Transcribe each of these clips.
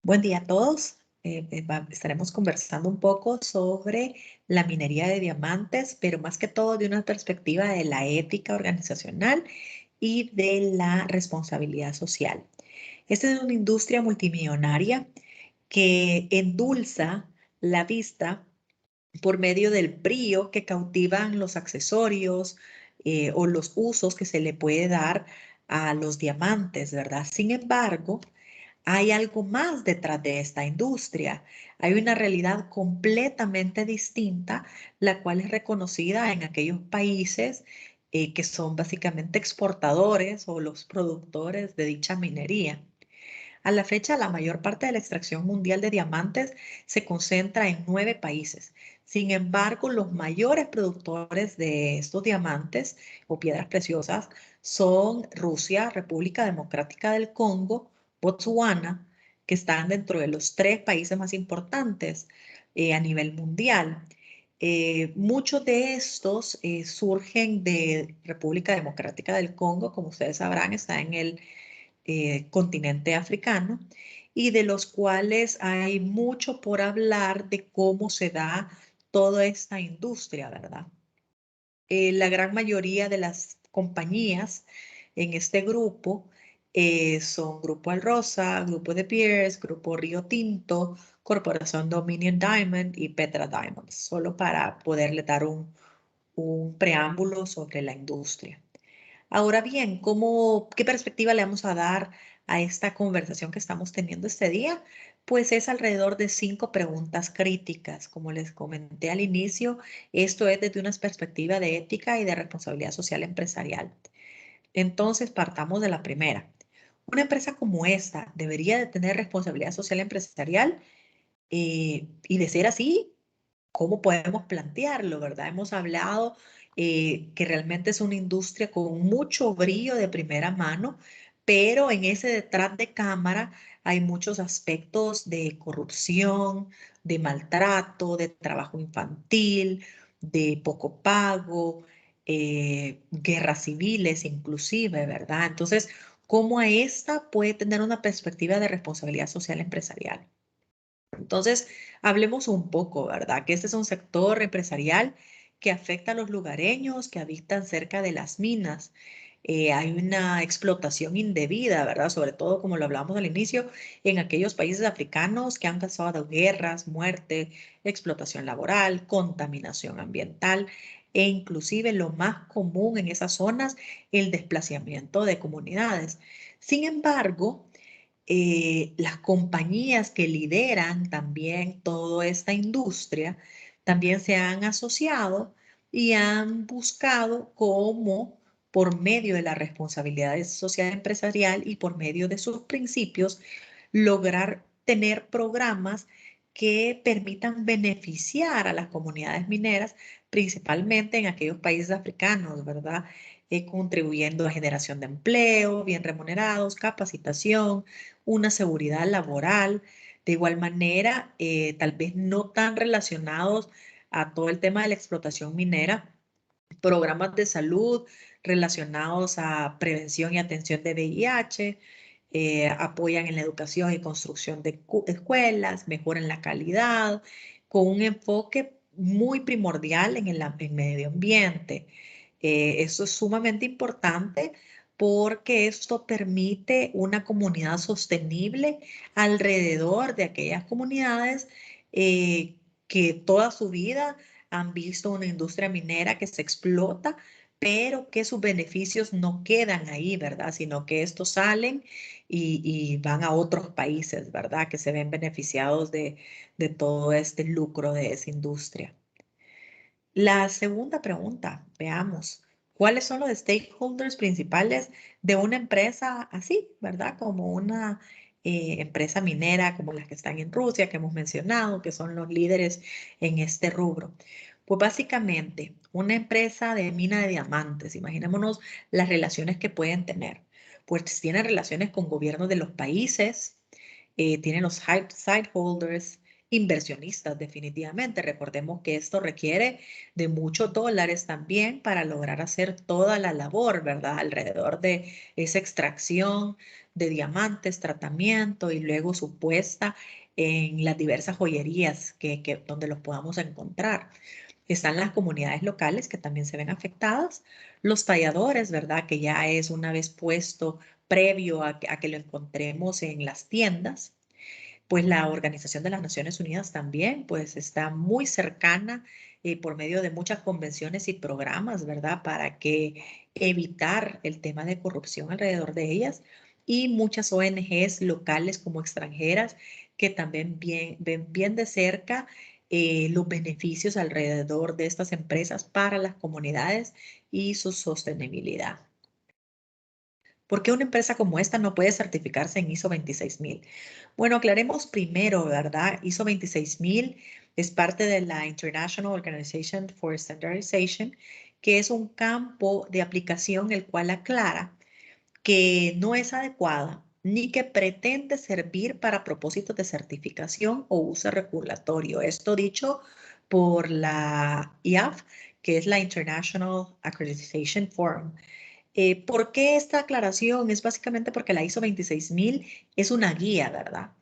Buen día a todos. Estaremos conversando un poco sobre la minería de diamantes, pero más que todo de una perspectiva de la ética organizacional y de la responsabilidad social. Esta es una industria multimillonaria que endulza la vista por medio del brillo que cautivan los accesorios o los usos que se le puede dar a los diamantes, ¿verdad? Sin embargo, hay algo más detrás de esta industria. Hay una realidad completamente distinta, la cual es reconocida en aquellos países que son básicamente exportadores o los productores de dicha minería. A la fecha, la mayor parte de la extracción mundial de diamantes se concentra en 9 países. Sin embargo, los mayores productores de estos diamantes o piedras preciosas son Rusia, República Democrática del Congo, Botsuana, que están dentro de los 3 países más importantes a nivel mundial. Muchos de estos surgen de República Democrática del Congo, como ustedes sabrán, está en el continente africano, y de los cuales hay mucho por hablar de cómo se da toda esta industria, ¿verdad? La gran mayoría de las compañías en este grupo son Grupo Alrosa, Grupo De Beers, Grupo Río Tinto, Corporación Dominion Diamond y Petra Diamonds, solo para poderle dar un preámbulo sobre la industria. Ahora bien, ¿qué perspectiva le vamos a dar a esta conversación que estamos teniendo este día? Pues es alrededor de 5 preguntas críticas. Como les comenté al inicio, esto es desde una perspectiva de ética y de responsabilidad social empresarial. Entonces, partamos de la primera. ¿Una empresa como esta debería de tener responsabilidad social empresarial? Y de ser así, ¿cómo podemos plantearlo, verdad? Hemos hablado que realmente es una industria con mucho brillo de primera mano, pero en ese detrás de cámara hay muchos aspectos de corrupción, de maltrato, de trabajo infantil, de poco pago, guerras civiles inclusive, ¿verdad? Entonces, ¿cómo a esta puede tener una perspectiva de responsabilidad social empresarial? Entonces, hablemos un poco, ¿verdad? Que este es un sector empresarial que afecta a los lugareños que habitan cerca de las minas. Hay una explotación indebida, ¿verdad? Sobre todo, como lo hablamos al inicio, en aquellos países africanos que han causado guerras, muerte, explotación laboral, contaminación ambiental e inclusive lo más común en esas zonas, el desplazamiento de comunidades. Sin embargo, las compañías que lideran también toda esta industria también se han asociado y han buscado cómo, por medio de la responsabilidad social empresarial y por medio de sus principios, lograr tener programas que permitan beneficiar a las comunidades mineras, principalmente en aquellos países africanos, ¿verdad? Contribuyendo a generación de empleo, bien remunerados, capacitación, una seguridad laboral. De igual manera, tal vez no tan relacionados a todo el tema de la explotación minera, programas de salud relacionados a prevención y atención de VIH, apoyan en la educación y construcción de escuelas, mejoran la calidad, con un enfoque muy primordial en el medio ambiente. Eso es sumamente importante porque esto permite una comunidad sostenible alrededor de aquellas comunidades que toda su vida han visto una industria minera que se explota, pero que sus beneficios no quedan ahí, ¿verdad? Sino que estos salen y van a otros países, ¿verdad? Que se ven beneficiados de todo este lucro de esa industria. La segunda pregunta, veamos, ¿cuáles son los stakeholders principales de una empresa así, ¿verdad? Como una empresa minera, como las que están en Rusia, que hemos mencionado, que son los líderes en este rubro. Pues básicamente, una empresa de mina de diamantes, imaginémonos las relaciones que pueden tener. Pues tienen relaciones con gobiernos de los países, tienen los sideholders, inversionistas definitivamente. Recordemos que esto requiere de muchos dólares también para lograr hacer toda la labor, ¿verdad? Alrededor de esa extracción de diamantes, tratamiento y luego su puesta en las diversas joyerías donde los podamos encontrar. Están las comunidades locales que también se ven afectadas, los talladores, ¿verdad? Que ya es una vez puesto previo a que lo encontremos en las tiendas. Pues la Organización de las Naciones Unidas también, pues está muy cercana por medio de muchas convenciones y programas, ¿verdad? Para que evitar el tema de corrupción alrededor de ellas y muchas ONGs locales como extranjeras que también ven bien de cerca los beneficios alrededor de estas empresas para las comunidades y su sostenibilidad. ¿Por qué una empresa como esta no puede certificarse en ISO 26000? Bueno, aclaremos primero, ¿verdad? ISO 26000 es parte de la International Organization for Standardization, que es un campo de aplicación el cual aclara que no es adecuada ni que pretende servir para propósitos de certificación o uso regulatorio. Esto dicho por la IAF, que es la International Accreditation Forum. ¿Por qué esta aclaración? Es básicamente porque la ISO 26000 es una guía, ¿verdad?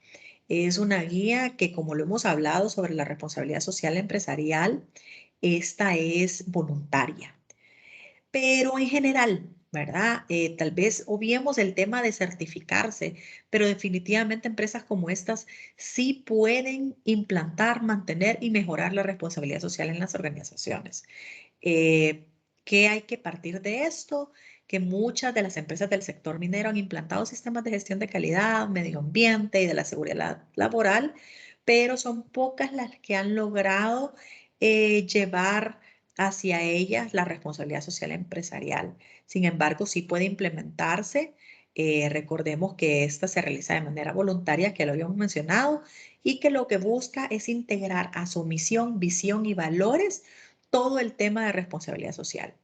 Es una guía que, como lo hemos hablado sobre la responsabilidad social empresarial, esta es voluntaria. Pero en general, ¿verdad? Tal vez obviemos el tema de certificarse, pero definitivamente empresas como estas sí pueden implantar, mantener y mejorar la responsabilidad social en las organizaciones. ¿Qué hay que partir de esto? Que muchas de las empresas del sector minero han implantado sistemas de gestión de calidad, medio ambiente y de la seguridad laboral, pero son pocas las que han logrado llevar hacia ellas la responsabilidad social empresarial. Sin embargo, sí puede implementarse. Recordemos que esta se realiza de manera voluntaria, que lo habíamos mencionado, y que lo que busca es integrar a su misión, visión y valores todo el tema de responsabilidad social.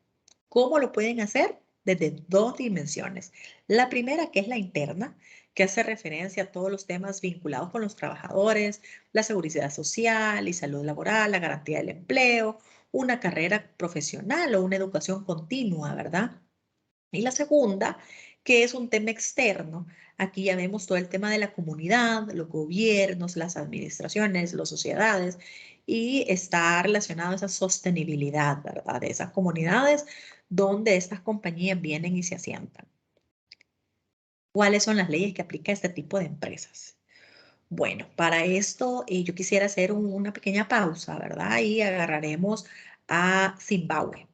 ¿Cómo lo pueden hacer? Desde dos dimensiones. La primera, que es la interna, que hace referencia a todos los temas vinculados con los trabajadores, la seguridad social y salud laboral, la garantía del empleo, una carrera profesional o una educación continua, ¿verdad? Y la segunda, que es un tema externo. Aquí ya vemos todo el tema de la comunidad, los gobiernos, las administraciones, las sociedades, y está relacionado a esa sostenibilidad, ¿verdad? De esas comunidades donde estas compañías vienen y se asientan. ¿Cuáles son las leyes que aplica a este tipo de empresas? Bueno, para esto yo quisiera hacer una pequeña pausa, ¿verdad? Y agarraremos a Zimbabue.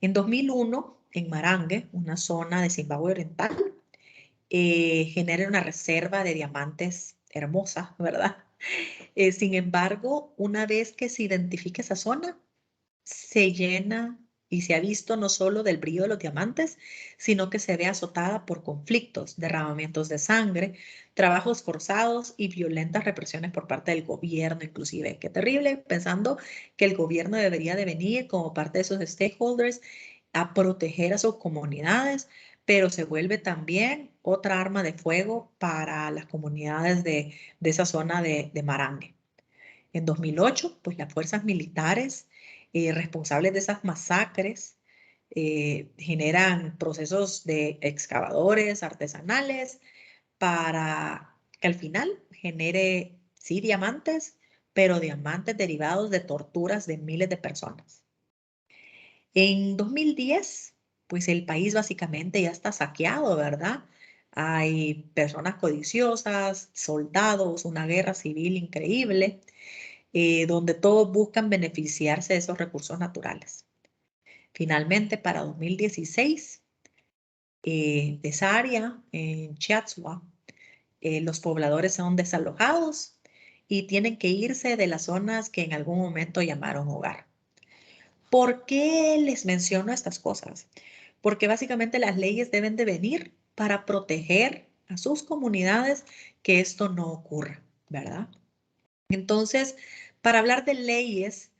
En 2001, en Marangue, una zona de Zimbabue Oriental, genera una reserva de diamantes hermosa, ¿verdad? Sin embargo, una vez que se identifica esa zona, se llena y se ha visto no solo del brillo de los diamantes, sino que se ve azotada por conflictos, derramamientos de sangre, trabajos forzados y violentas represiones por parte del gobierno, inclusive. Qué terrible, pensando que el gobierno debería de venir como parte de esos stakeholders a proteger a sus comunidades, pero se vuelve también otra arma de fuego para las comunidades de esa zona de Marangue. En 2008, pues las fuerzas militares responsables de esas masacres generan procesos de excavadores artesanales para que al final genere, sí, diamantes, pero diamantes derivados de torturas de miles de personas. En 2010, pues el país básicamente ya está saqueado, ¿verdad? Hay personas codiciosas, soldados, una guerra civil increíble, donde todos buscan beneficiarse de esos recursos naturales. Finalmente, para 2016, de esa área, en Chiatzua, los pobladores son desalojados y tienen que irse de las zonas que en algún momento llamaron hogar. ¿Por qué les menciono estas cosas? Porque básicamente las leyes deben de venir para proteger a sus comunidades que esto no ocurra, ¿verdad? Entonces, para hablar de leyes,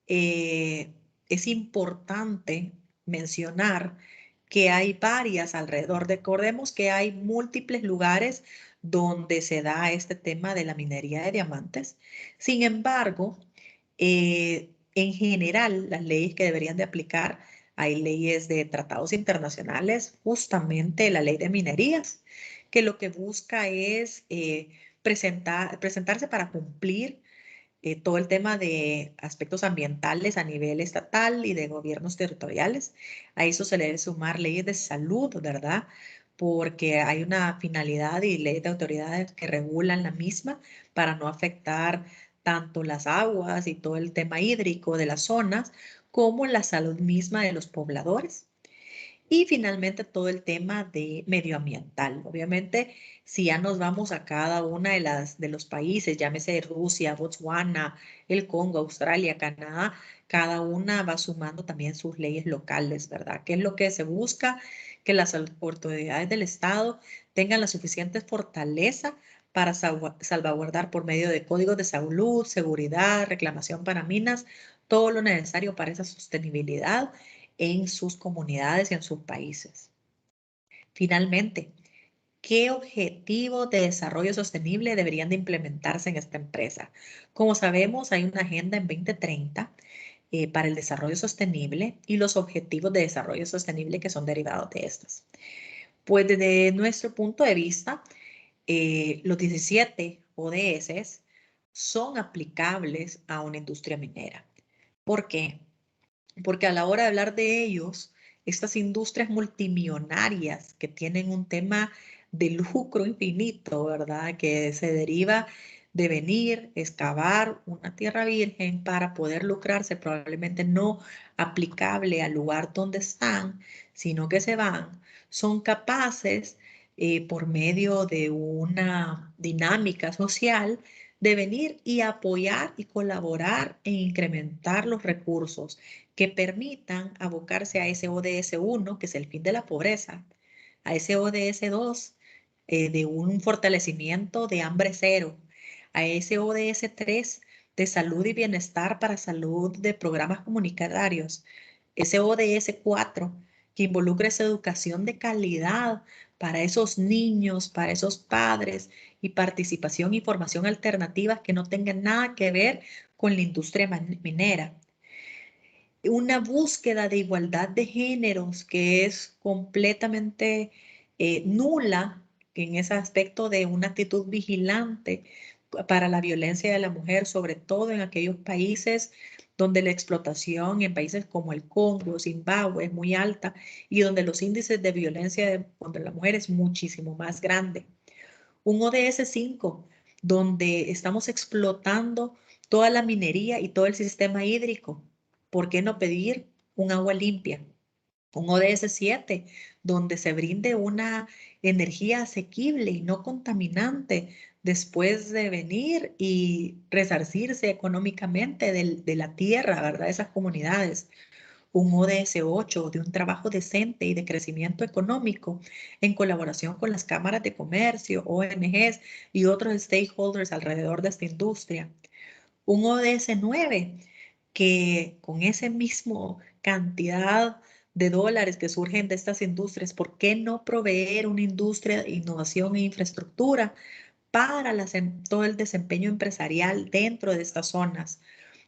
es importante mencionar que hay varias alrededor. Recordemos que hay múltiples lugares donde se da este tema de la minería de diamantes. Sin embargo, en general, las leyes que deberían de aplicar, hay leyes de tratados internacionales, justamente la ley de minerías, que lo que busca es presentarse para cumplir todo el tema de aspectos ambientales a nivel estatal y de gobiernos territoriales. A eso se le debe sumar leyes de salud, ¿verdad? Porque hay una finalidad y leyes de autoridades que regulan la misma para no afectar tanto las aguas y todo el tema hídrico de las zonas como la salud misma de los pobladores. Y finalmente todo el tema de medioambiental. Obviamente, si ya nos vamos a cada una de los países, llámese Rusia, Botswana, el Congo, Australia, Canadá, cada una va sumando también sus leyes locales, ¿verdad? ¿Qué es lo que se busca? Que las autoridades del Estado tengan la suficiente fortaleza para salvaguardar por medio de códigos de salud, seguridad, reclamación para minas, todo lo necesario para esa sostenibilidad en sus comunidades y en sus países. Finalmente, ¿qué objetivos de desarrollo sostenible deberían de implementarse en esta empresa? Como sabemos, hay una agenda en 2030 para el desarrollo sostenible y los objetivos de desarrollo sostenible que son derivados de estas. Pues desde nuestro punto de vista, los 17 ODS son aplicables a una industria minera. ¿Por qué? Porque a la hora de hablar de ellos, estas industrias multimillonarias que tienen un tema de lucro infinito, ¿verdad? Que se deriva de venir, excavar una tierra virgen para poder lucrarse, probablemente no aplicable al lugar donde están, sino que se van, son capaces, por medio de una dinámica social, de venir y apoyar y colaborar e incrementar los recursos que permitan abocarse a ese ODS 1, que es el fin de la pobreza, a ese ODS 2, de un fortalecimiento de hambre cero, a ese ODS 3, de salud y bienestar para salud de programas comunitarios, ese ODS 4, que involucra esa educación de calidad para esos niños, para esos padres, y participación y formación alternativas que no tengan nada que ver con la industria minera. Una búsqueda de igualdad de géneros que es completamente nula en ese aspecto de una actitud vigilante para la violencia de la mujer, sobre todo en aquellos países donde la explotación, en países como el Congo, Zimbabue, es muy alta y donde los índices de violencia contra la mujer es muchísimo más grande. Un ODS 5, donde estamos explotando toda la minería y todo el sistema hídrico. ¿Por qué no pedir un agua limpia? Un ODS 7, donde se brinde una energía asequible y no contaminante después de venir y resarcirse económicamente de la tierra, ¿verdad? Esas comunidades. Un ODS 8 de un trabajo decente y de crecimiento económico en colaboración con las cámaras de comercio, ONGs y otros stakeholders alrededor de esta industria. Un ODS 9 que con ese mismo cantidad de dólares que surgen de estas industrias, ¿por qué no proveer una industria de innovación e infraestructura para todo el desempeño empresarial dentro de estas zonas?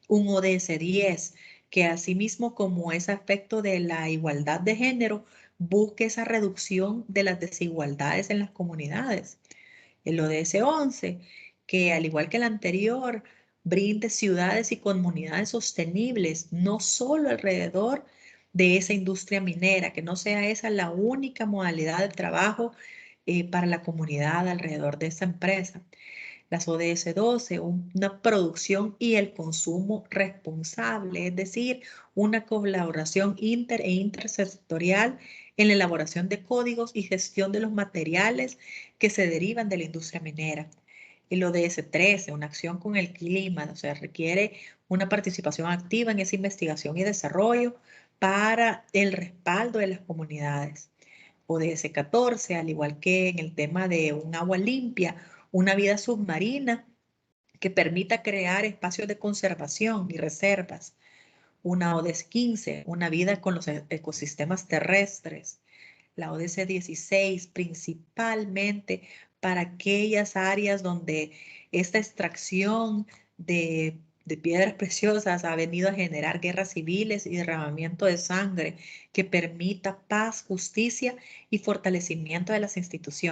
Un ODS 10 que asimismo como ese aspecto de la igualdad de género, busque esa reducción de las desigualdades en las comunidades. El ODS 11, que al igual que el anterior, brinde ciudades y comunidades sostenibles, no solo alrededor de esa industria minera, que no sea esa la única modalidad de trabajo para la comunidad alrededor de esa empresa. Las ODS 12, una producción y el consumo responsable, es decir, una colaboración e intersectorial en la elaboración de códigos y gestión de los materiales que se derivan de la industria minera. El ODS 13, una acción con el clima, o sea, requiere una participación activa en esa investigación y desarrollo para el respaldo de las comunidades. ODS 14, al igual que en el tema de un agua limpia, una vida submarina que permita crear espacios de conservación y reservas. Una ODS 15, una vida con los ecosistemas terrestres. la ODC 16, principalmente para aquellas áreas donde esta extracción de piedras preciosas ha venido a generar guerras civiles y derramamiento de sangre, que permita paz, justicia y fortalecimiento de las instituciones.